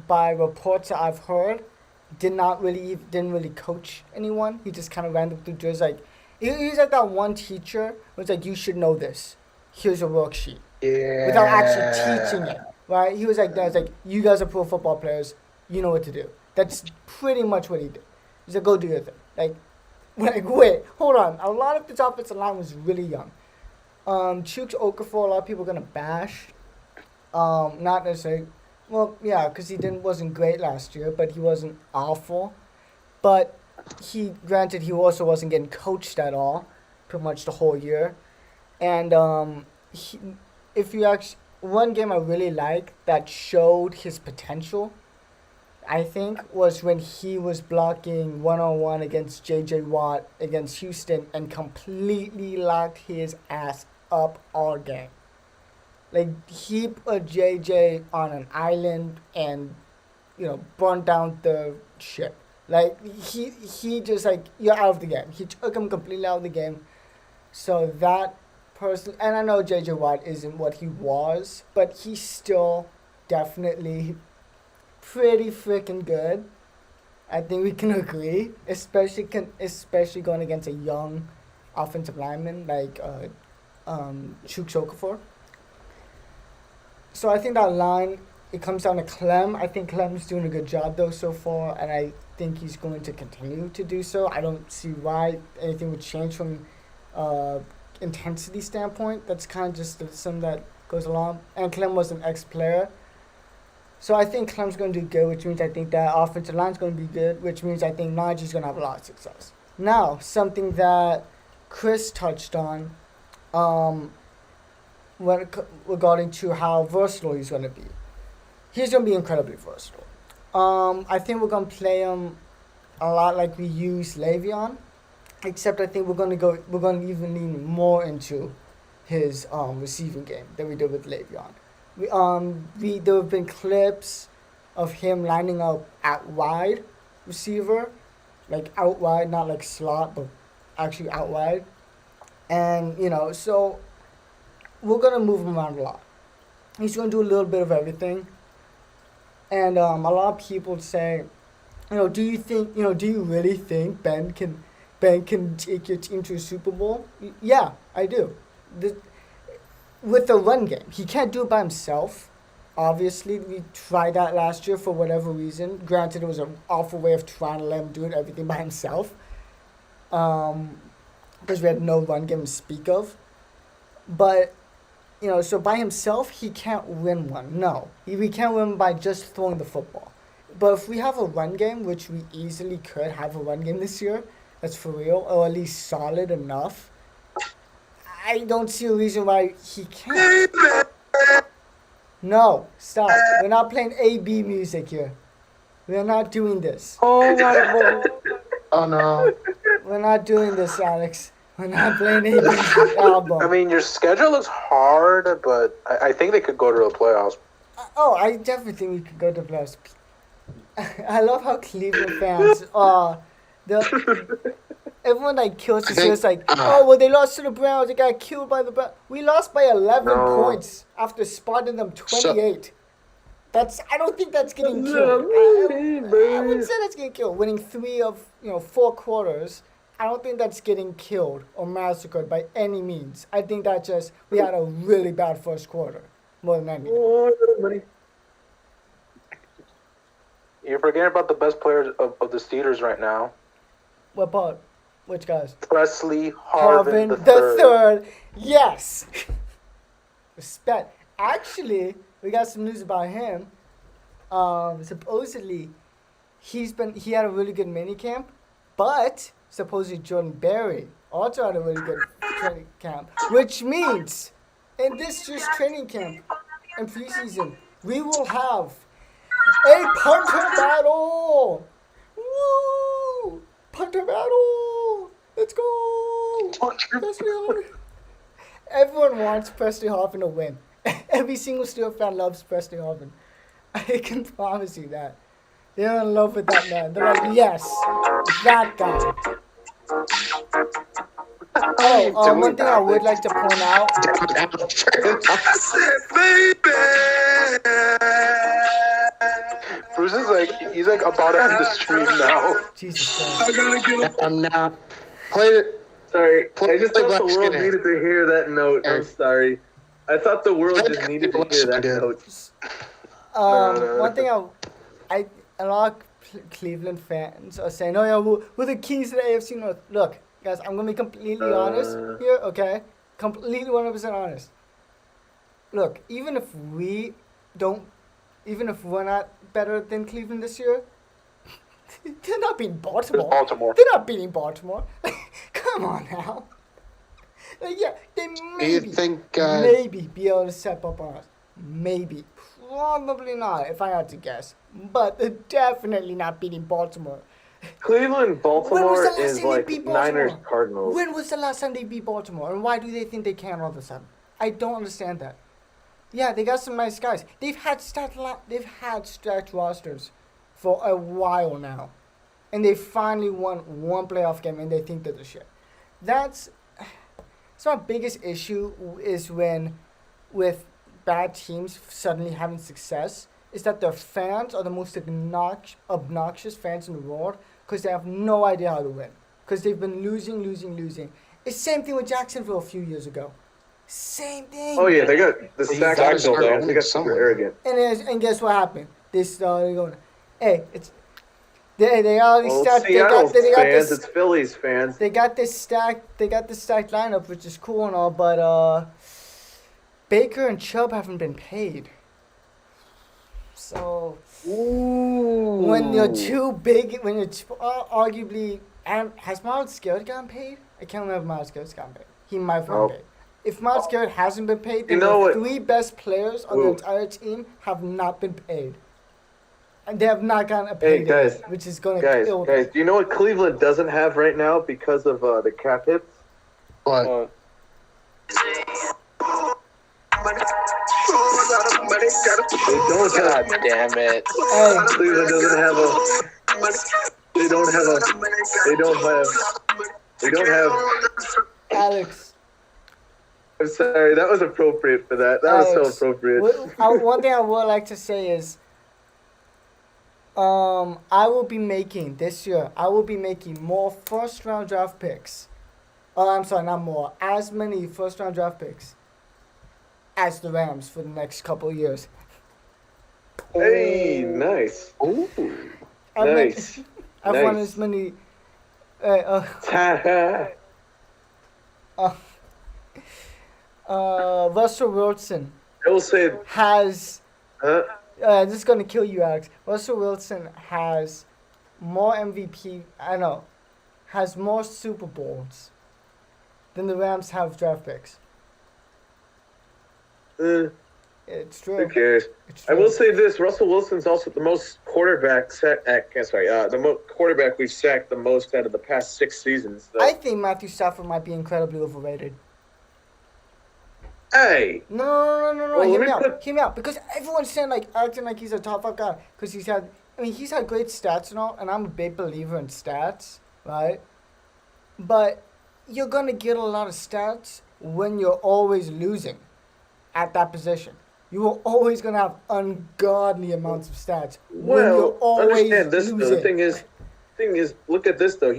by reports that I've heard, didn't really coach anyone. He just kind of ran them through drills. Like he's like that one teacher who's like, you should know this. Here's a worksheet. Yeah. Without actually teaching it, right? He was like, you guys are pro football players. You know what to do. That's pretty much what he did. He's like, go do your thing. Like, wait, hold on. A lot of this offensive line was really young. Chooks Okafor, a lot of people are gonna bash. Not necessarily. Well, yeah, because he wasn't great last year, but he wasn't awful. But he also wasn't getting coached at all, pretty much the whole year. And one game I really liked that showed his potential, I think, was when he was blocking 1-on-1 against J.J. Watt against Houston and completely locked his ass up all game. Like, he put J.J. on an island and, burned down the ship. Like, he just, like, you're out of the game. He took him completely out of the game. So that person, and I know J.J. Watt isn't what he was, but he's still definitely pretty freaking good. I think we can agree, especially going against a young offensive lineman like Chooks Okafor. So I think that line, it comes down to Clem. I think Clem's doing a good job though so far, and I think he's going to continue to do so. I don't see why anything would change from intensity standpoint. That's kind of just something that goes along. And Clem was an ex-player. So I think Clem's going to do good, which means I think that offensive line's going to be good, which means I think Najee's going to have a lot of success. Now, something that Chris touched on regarding to how versatile he's going to be. He's going to be incredibly versatile. I think we're going to play him a lot like we use Le'Veon, except I think we're going to even lean more into his receiving game than we did with Le'Veon. There have been clips of him lining up at wide receiver, like out wide, not like slot, but actually out wide. And, so we're going to move him around a lot. He's going to do a little bit of everything. And a lot of people say, do you really think Ben can take your team to a Super Bowl? Yeah, I do. With the run game, he can't do it by himself. Obviously, we tried that last year for whatever reason. Granted, it was an awful way of trying to let him do it everything by himself. Because we had no run game to speak of. But, so by himself, he can't win one. No. We can't win by just throwing the football. But if we have a run game, which we easily could have a run game this year, that's for real, or at least solid enough, I don't see a reason why he can't. No, stop. We're not playing A-B music here. We're not doing this. Oh my Oh no. We're not doing this, Alex. We're not playing A-B album. I mean, your schedule looks hard, but I think they could go to the playoffs. I definitely think we could go to the playoffs. I love how Cleveland fans everyone kills us. It's like, they lost to the Browns. They got killed by the Browns. We lost by 11 points after spotting them 28. I don't think that's getting killed. I wouldn't say that's getting killed. Winning 3 of 4 quarters, I don't think that's getting killed or massacred by any means. I think that we had a really bad first quarter more than anything. You're forgetting about the best players of the Steelers right now. What part? Which guys? Presley Harvin the III. third. Yes. Respect. Actually, we got some news about him. Supposedly, he had a really good mini camp, but supposedly Jordan Berry also had a really good training camp, which means in this year's training camp and preseason, we will have a punter battle. Woo! Punter battle. Let's go. Presley Harvin. Everyone wants Presley Harvin to win. Every single Steelers fan loves Presley Harvin. I can promise you that. They're in love with that man. They're like, yes, that guy. One thing I would like to point out. Bruce is he's about to end the stream now. Jesus Christ. I'm not. Play it. Sorry, I just thought Black the world Skinner. needed to hear that note. I'm Eric. sorry. I thought the world Black just needed to Black hear that Skinner. note. No. One thing a lot of Cleveland fans are saying, we're the keys to the AFC North. Look, guys, I'm gonna be completely honest here, okay? Completely 100% honest. Look, even if we're not better than Cleveland this year, they're not beating Baltimore. Baltimore. They're not beating Baltimore. Come on now. Yeah, they Do you think? maybe be able to step up on us. Maybe. Probably not, if I had to guess. But they're definitely not beating Baltimore. Cleveland, Baltimore last is time they like beat Baltimore? Niners, Cardinals. When was the last time they beat Baltimore? And why do they think they can all of a sudden? I don't understand that. Yeah, they got some nice guys. They've had stacked rosters for a while now. And they finally won one playoff game and they think they're the shit. That's my biggest issue is when with bad teams suddenly having success is that their fans are the most obnoxious fans in the world because they have no idea how to win. Because they've been losing. It's the same thing with Jacksonville a few years ago. Same thing. Oh yeah, they got the stack gotta Jacksonville start fans. They got super somewhere. arrogant. And guess what happened? They started going, hey, they already Well, started. Seattle's They got fans, this. it's Phillies fans. They got this stacked lineup, which is cool and all, but Baker and Chubb haven't been paid. So when you're arguably, has Miles Garrett gotten paid? I can't remember if Miles Garrett's gotten paid. He might have Nope. been paid. If Miles Garrett hasn't been paid, then You know the what? 3 best players on the entire team have not been paid. And they have not gotten a Hey, payday, guys. which is going to Guys, kill them. do you know what Cleveland doesn't have right now because of the cap hits? What? They don't have. God damn it. Hey, Cleveland doesn't have a. They don't have a. They don't have. Alex. I'm sorry, that was appropriate for that. That was Alex, so appropriate. One thing I would like to say is, I will be making this year. I will be making more first round draft picks. Oh, I'm sorry, not more. As many first round draft picks as the Rams for the next couple of years. Hey, nice. Ooh. I've made- Nice. I've won Nice. as many. Russell Wilson I will say, has. huh? This is gonna kill you, Alex. Russell Wilson has more MVP. I know, has more Super Bowls than the Rams have draft picks. It's Who true. cares? It's I true. will say this: Russell Wilson's also the most quarterback quarterback we've sacked the most out of the past 6 seasons. So. I think Matthew Stafford might be incredibly overrated. Hey, No. Well, Hear let me me out. put- Hear me out. Because everyone's saying acting like he's a top 5 guy. Because he's had great stats and all, and I'm a big believer in stats, right? But you're gonna get a lot of stats when you're always losing at that position. You are always gonna have ungodly amounts of stats when you're well, always understand this losing. though. The thing is, look at this though.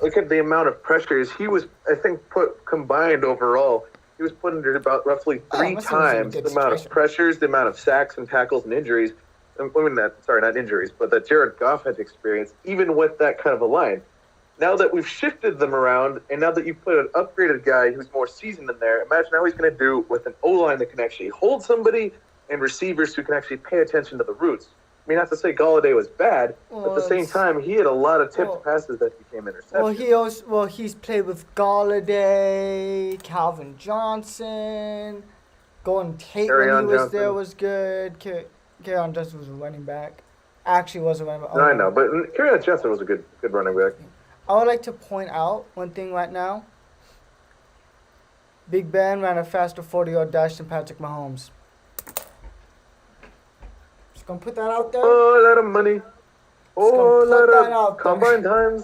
Look at the amount of pressures he was. I think put combined overall, he was put under about roughly Oh, 3 must have been a times good the amount of situation. pressures, the amount of sacks and tackles and injuries. Not injuries, but that Jared Goff had to experience, even with that kind of a line. Now that we've shifted them around, and now that you've put an upgraded guy who's more seasoned in there, imagine how he's going to do with an O-line that can actually hold somebody and receivers who can actually pay attention to the routes. I mean, not to say Galladay was bad, but at the same time, he had a lot of tipped Well- passes that became interceptions. He's played with Galladay, Calvin Johnson, Golden Tate when he Kerryon was Johnson. there was good. Kerryon Johnson was a running back. Actually, was a running back. No, I know, but Kerryon Johnson was a good running back. I would like to point out one thing right now. Big Ben ran a faster 40-yard dash than Patrick Mahomes. Just gonna put that out there. Oh, a lot of money. Oh, gonna a lot put that out of there. combine times.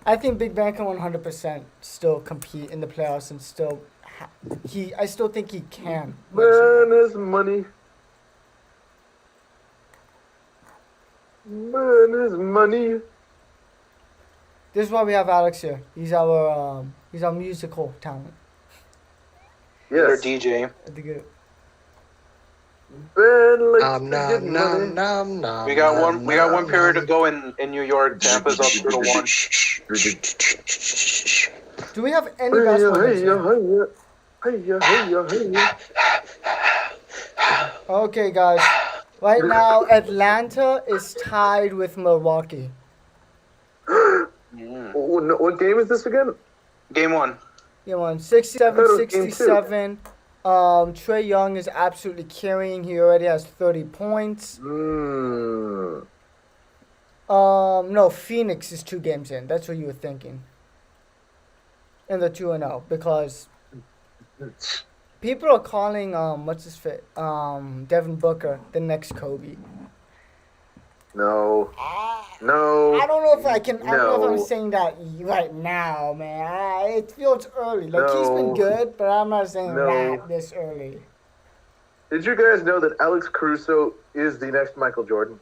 I think Big Ben can 100% still compete in the playoffs and still. I still think he can. Man is money. Man is money. This is why we have Alex here. He's our musical talent. Or Yes. DJ. I think it- Ben likes Nom to get nom money. nom nom nom. We got nom, one period to nom. go in New York. Tampa's up 2-1. Do we have any Hey, basketball hey, games here? hey. Okay, guys. Right now, Atlanta is tied with Milwaukee. What game is this again? Game 1. You know, I thought it was game 67. Trey Young is absolutely carrying. He already has 30 points. No, Phoenix is 2 games in. That's what you were thinking. And they're 2-0 because people are calling Devin Booker the next Kobe. No. I No. don't know if I can. I don't know if I'm No. saying that right now, man. It feels early. Like he's been No. good, but I'm not saying No. that this early. Did you guys know that Alex Caruso is the next Michael Jordan?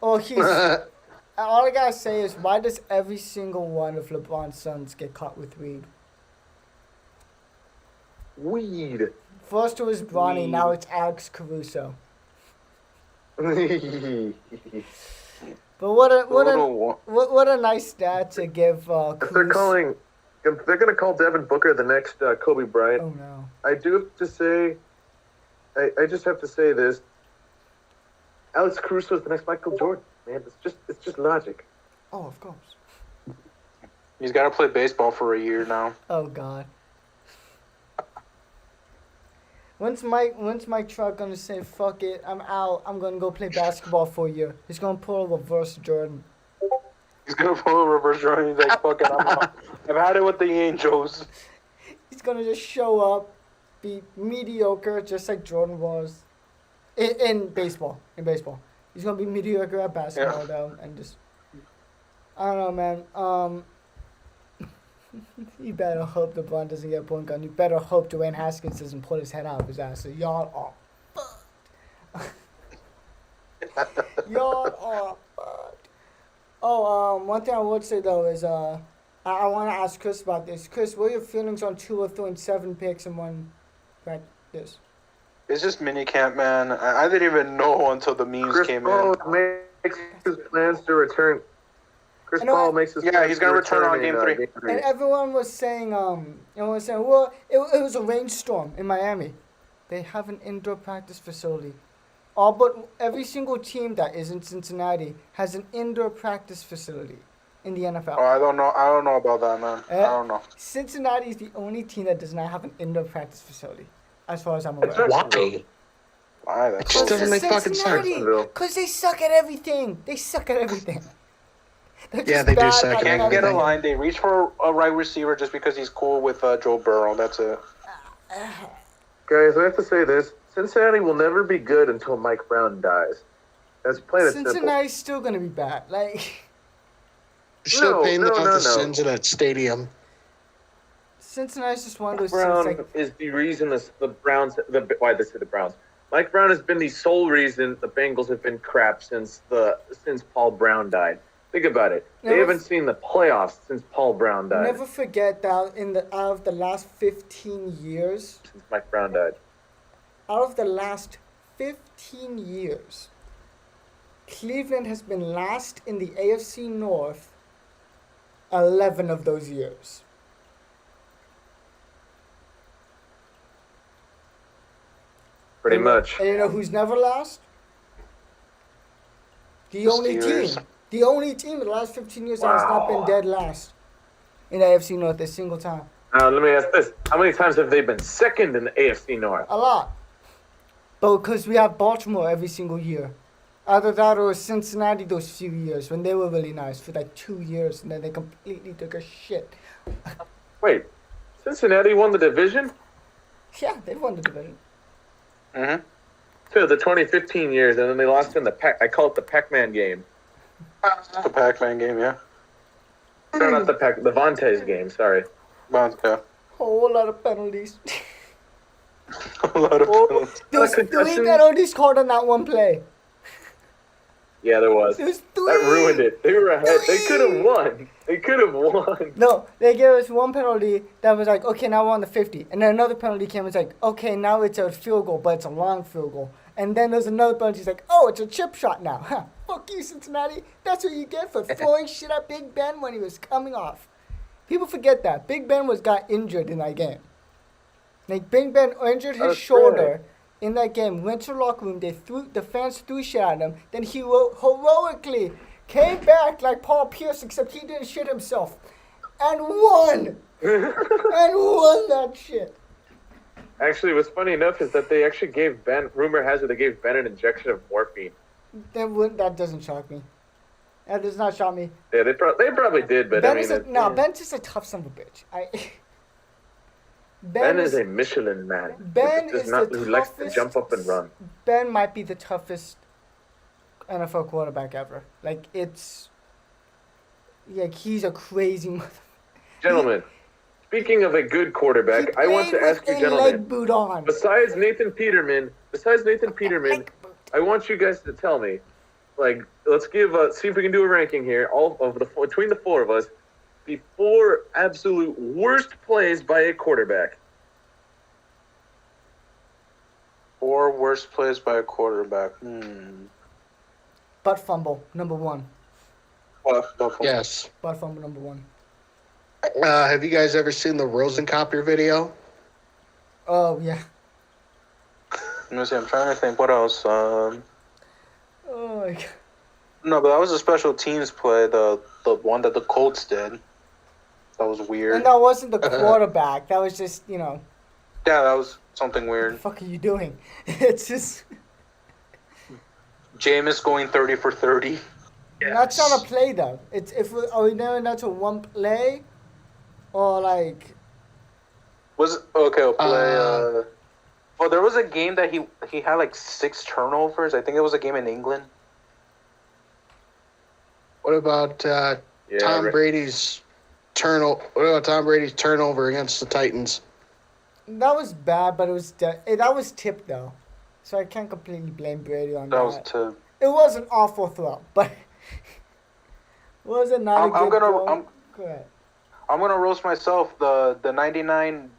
Oh, he's. All I gotta say is, why does every single one of LeBron's sons get caught with weed? Weed. First it was Bronny, Weed. now it's Alex Caruso. But what a nice stat to give If they're Caruso. if they're gonna call Devin Booker the next Kobe Bryant, Oh no. I do have to say, I just have to say this. Alex Caruso is the next Michael Jordan, man. It's just logic. Oh, of course. He's got to play baseball for a year now. Oh God. When's Mike Trout gonna say fuck it? I'm out. I'm gonna go play basketball for a year. He's gonna pull a reverse Jordan. He's going to pull a reverse Jordan. He's like, fuck it, I'm out. I've had it with the Angels. He's gonna just show up, be mediocre, just like Jordan was in baseball. In baseball, he's gonna be mediocre at basketball though, and just I don't know, man. You better hope LeBron doesn't get a point gun. You better hope Dwayne Haskins doesn't pull his head out of his ass. So y'all are fucked. Y'all are fucked. Oh, one thing I would say though is I want to ask Chris about this. Chris, what are your feelings on Tua throwing 7 picks in one practice? It's just mini camp, man. I didn't even know until the memes Chris came Paul in. makes his plans to return. Chris I know- Paul makes his Yeah, plans he's gonna to return on in, game 3. And everyone was saying, well, it was a rainstorm in Miami. They have an indoor practice facility. All but every single team that is in Cincinnati has an indoor practice facility in the NFL. Oh, I don't know. I don't know about that, man. I don't know. Cincinnati is the only team that does not have an indoor practice facility, as far as I'm aware. Why? Why? It That's just so doesn't make fucking sense. Jacksonville. Because they suck at everything. They suck at everything. They're Yeah, just they do bad suck at at Can't everything. get a line. They reach for a right receiver just because he's cool with Joe Burrow. That's it. Guys, I have to say this. Cincinnati will never be good until Mike Brown dies. That's plain and simple. Cincinnati's still gonna be bad. Like Still No, paying no, off no, the no. sins of that stadium. Cincinnati's just one of those Brown teams. Like is the reason the Browns. Why they say the Browns? Mike Brown has been the sole reason the Bengals have been crap since Paul Brown died. Think about it. They Never- haven't seen the playoffs since Paul Brown died. never forget that out of the last 15 years, Since Mike Brown died. out of the last 15 years, Cleveland has been last in the AFC North 11 of those years. Pretty much. And you know who's never last? The The only Steelers. team. The only team in the last 15 years that has not been Wow. dead last in the AFC North a single time. Now let me ask this: how many times have they been second in the AFC North? A lot. But because we have Baltimore every single year. Either that or Cincinnati those few years when they were really nice for like 2 years and then they completely took a shit. Wait, Cincinnati won the division? Yeah, they won the division. Mm-hmm. To the 2015 years, and then they lost in the Pac. I call it the Pac-Man game. The Pac-Man game, yeah. No, not the Pac. The Vontae's game. Sorry. But, yeah. Whole lot of penalties. A lot of penalties. There was 3 concussions? penalties called on that one play. Yeah, there was. There was 3. That ruined it. They were ahead. They could have won. They could have won. No, they gave us one penalty that was like, okay, now we're on the 50. And then another penalty came and was like, okay, now it's a field goal, but it's a long field goal. And then there's another penalty, it's like, oh, it's a chip shot now. Huh, fuck you, Cincinnati. That's what you get for throwing shit at Big Ben when he was coming off. People forget that. Big Ben got injured in that game. Like, Big Ben injured his That's shoulder in that game, went to the locker room, the fans threw shit at him, then he heroically came back like Paul Pierce, except he didn't shit himself. And won! And won that shit. Actually, what's funny enough is that they actually gave Ben. Rumor has it they gave Ben an injection of morphine. That doesn't shock me. That does not shock me. Yeah, they probably did, but I mean, Ben's just a tough son of a bitch. Ben is a Michelin man. Ben who does is not, the who likes to toughest- jump up and run. Ben might be the toughest NFL quarterback ever. Like, it's... Like, he's a crazy mother... Gentlemen, speaking of a good quarterback, I want to ask you, leg gentlemen. boot on. Besides Nathan Peterman, I want you guys to tell me, like, let's give see if we can do a ranking here. All of between the 4 of us, the 4 absolute worst plays by a quarterback. 4 worst plays by a quarterback. Butt fumble, number 1. Yes. Butt fumble, number 1. Have you guys ever seen the Rosencopter video? Oh, yeah. Let me see. I'm trying to think. What else? Oh, my God. No, but that was a special teams play. The one that the Colts did. That was weird. And that wasn't the quarterback. That was just, Yeah, that was something what the weird. fuck are you doing? It's just... Jameis going 30 for 30. That's not a play, though. It's are we narrowing that to one play? Or, like... Was okay? A play. Oh, there was a game that he had like 6 turnovers. I think it was a game in England. What about Tom Brady's turnover against the Titans? That was bad, but it was that was tipped, though. So I can't completely blame Brady on That was that. to. It was an awful throw, but was it not a I'm good gonna throw? Go ahead. I'm gonna roast myself. The 99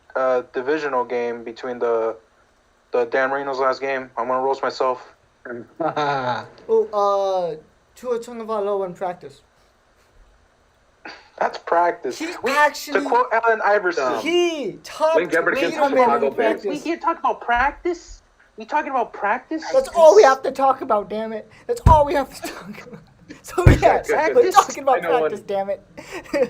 divisional game between the Dan Marino's last game. I'm gonna roast myself. Oh, Tua Tagovailoa in practice. That's practice. He We, actually- to quote Allen Iverson. He topped Blaine Gabbert against the Peterman Chicago in Bears. practice. can't talk about practice. We talking about practice? That's all we have to talk about, damn it. That's all we have to talk about. So yes, we're Practice? talking about I know practice, one. damn it.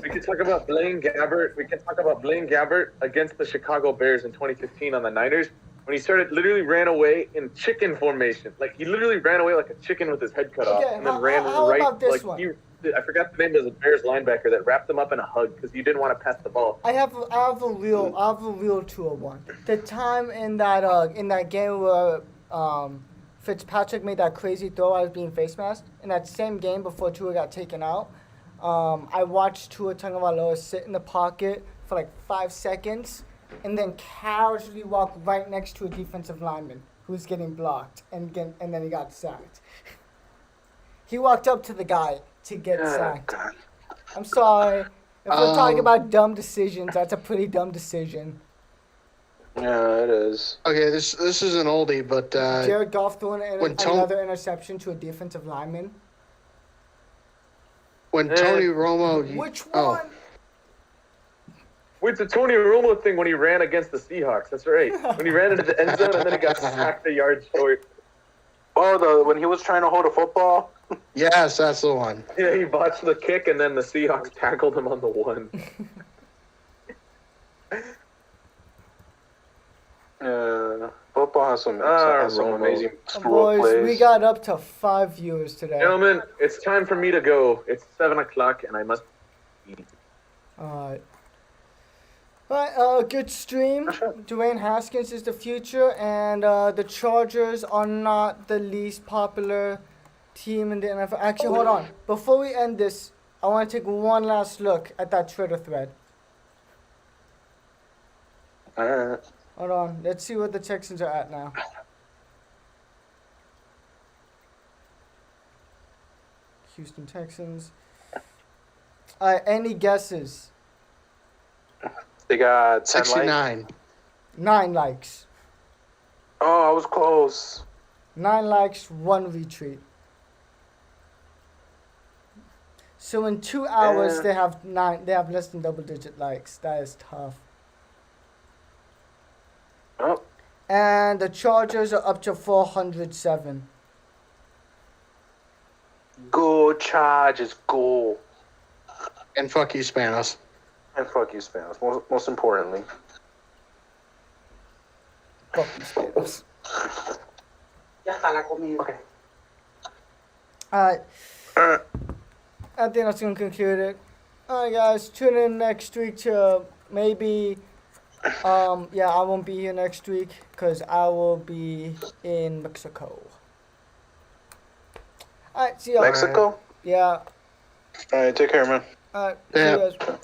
We can talk about Blaine Gabbert. We can talk about Blaine Gabbert against the Chicago Bears in 2015 on the Niners when he literally ran away in chicken formation. Like he literally ran away like a chicken with his head cut off, Okay, and then how- ran how right about this like one? I forgot the name of the Bears linebacker that wrapped him up in a hug because he didn't want to pass the ball. I have a real 201. The time in that game where Fitzpatrick made that crazy throw out of being face masked, in that same game before Tua got taken out, I watched Tua Tagovailoa sit in the pocket for like 5 seconds and then casually walk right next to a defensive lineman who's getting blocked and then he got sacked. He walked up to the guy to get sacked. God. I'm sorry. If we're talking Um, about dumb decisions, that's a pretty dumb decision. Yeah, it is. Okay, this is an oldie, but Jared Goff throwing when another interception to a defensive lineman. when Tony Romo, Which oh, one? Wait, the Tony Romo thing when he ran against the Seahawks. That's right. When he ran into the end zone and then he got sacked a yard short. Oh, when he was trying to hold a football. yes, that's the one. Yeah, he botched the kick and then the Seahawks tackled him on the one. Football has some Romo. amazing screw Boys, plays. we got up to 5 viewers today. Gentlemen, it's time for me to go. It's 7 o'clock and I must eat. Alright. Good stream. Dwayne Haskins is the future, and the Chargers are not the least popular team in the NFL. Actually, hold on. Before we end this, I want to take one last look at that Twitter thread. Alright. Hold on. Let's see what the Texans are at now. Houston Texans. Any guesses? They got 10 likes. 69. 9 likes. Oh, I was close. 9 likes, 1 retweet. So in 2 hours Yeah. they have less than double-digit likes. That is tough. Oh, And the Chargers are up to 407. go Chargers, go. And fuck you, Spanos. And fuck you, Spanos. Most importantly. Fuck you, Spanos. Okay. Alright, Uh, I think that's going to conclude it. Alright, guys, tune in next week to maybe. I won't be here next week because I will be in Mexico. Alright, see y'all. Mexico? Yeah. Alright, take care, man. Alright, see Yeah. you guys.